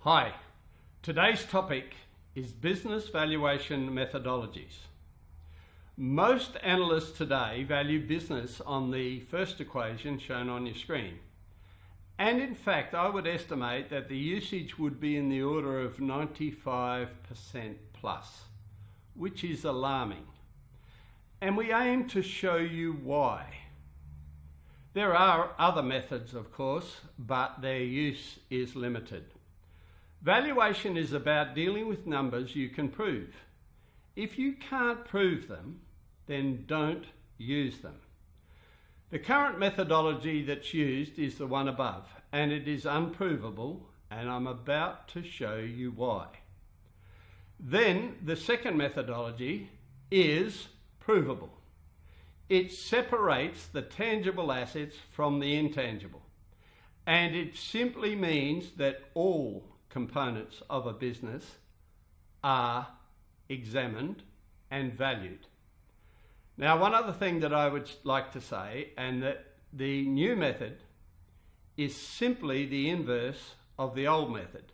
Hi, today's topic is business valuation methodologies. Most analysts today value business on the first equation shown on your screen. And in fact, I would estimate that the usage would be in the order of 95% plus, which is alarming. And we aim to show you why. There are other methods, of course, but their use is limited. Valuation is about dealing with numbers you can prove. If you can't prove them, then don't use them. The current methodology that's used is the one above, and it is unprovable, and I'm about to show you why. Then the second methodology is provable. It separates the tangible assets from the intangible, and it simply means that all components of a business are examined and valued. Now, one other thing that I would like to say, and that the new method is simply the inverse of the old method.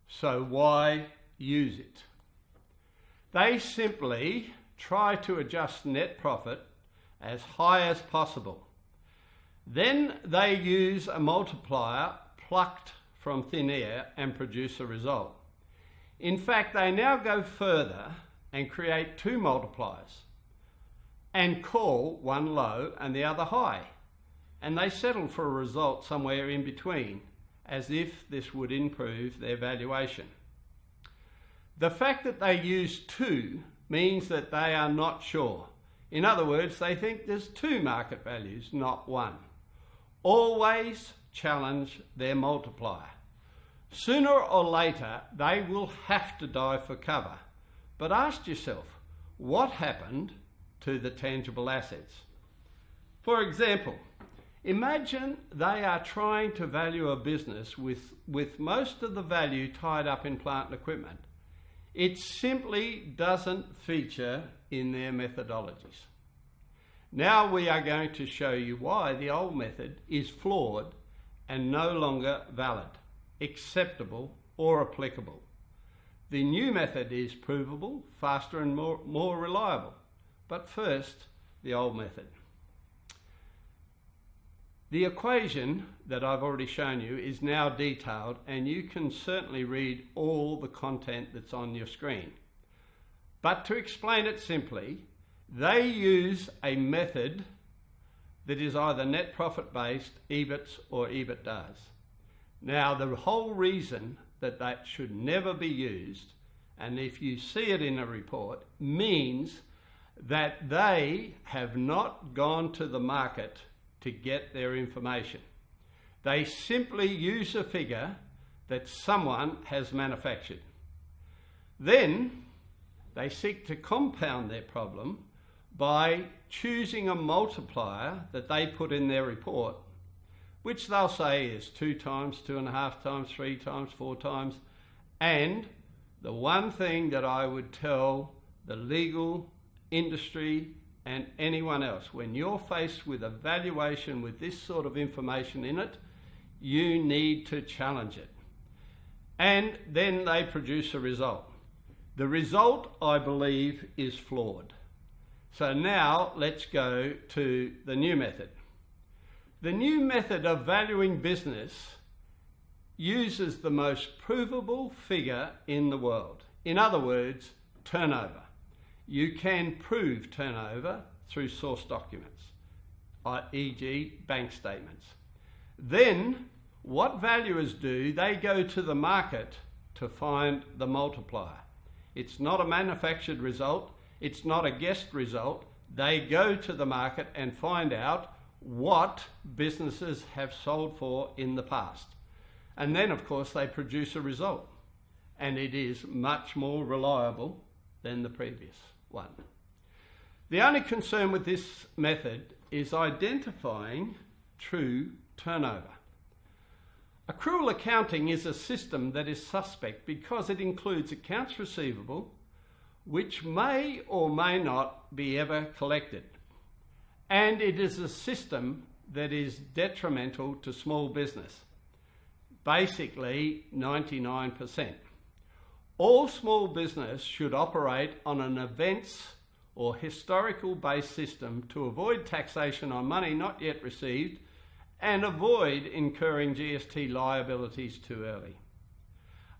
So why use it? They simply try to adjust net profit as high as possible. Then they use a multiplier plucked from thin air and produce a result. In fact, they now go further and create two multipliers and call one low and the other high. And they settle for a result somewhere in between, as if this would improve their valuation. The fact that they use two means that they are not sure. In other words, they think there's two market values, not one. Always challenge their multiplier. Sooner or later, they will have to dive for cover. But ask yourself, what happened to the tangible assets? For example, imagine they are trying to value a business with most of the value tied up in plant and equipment. It simply doesn't feature in their methodologies. Now we are going to show you why the old method is flawed and no longer valid, acceptable, or applicable. The new method is provable, faster, and more reliable. But first, the old method. The equation that I've already shown you is now detailed, and you can certainly read all the content that's on your screen. But to explain it simply, they use a method that is either net profit based, EBITs, or EBITDAs. Now, the whole reason that that should never be used, and if you see it in a report, means that they have not gone to the market to get their information. They simply use a figure that someone has manufactured. Then they seek to compound their problem by choosing a multiplier that they put in their report, which they'll say is 2 times, 2.5 times, 3 times, 4 times. And the one thing that I would tell the legal industry and anyone else, when you're faced with a valuation with this sort of information in it, you need to challenge it. And then they produce a result. The result, I believe, is flawed. So now let's go to the new method. The new method of valuing business uses the most provable figure in the world. In other words, turnover. You can prove turnover through source documents, e.g. bank statements. Then, what valuers do, they go to the market to find the multiplier. It's not a manufactured result, it's not a guessed result. They go to the market and find out what businesses have sold for in the past. And then, of course, they produce a result. And it is much more reliable than the previous one. The only concern with this method is identifying true turnover. Accrual accounting is a system that is suspect because it includes accounts receivable, which may or may not be ever collected. And it is a system that is detrimental to small business. basically 99%. All small business should operate on an events or historical based system to avoid taxation on money not yet received and avoid incurring GST liabilities too early.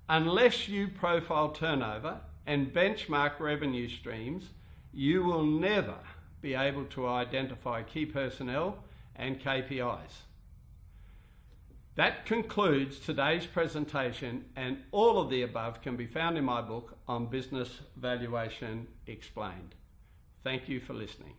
Unless you profile turnover and benchmark revenue streams, you will never be able to identify key personnel and KPIs. That concludes today's presentation, and all of the above can be found in my book on Business Valuation Explained. Thank you for listening.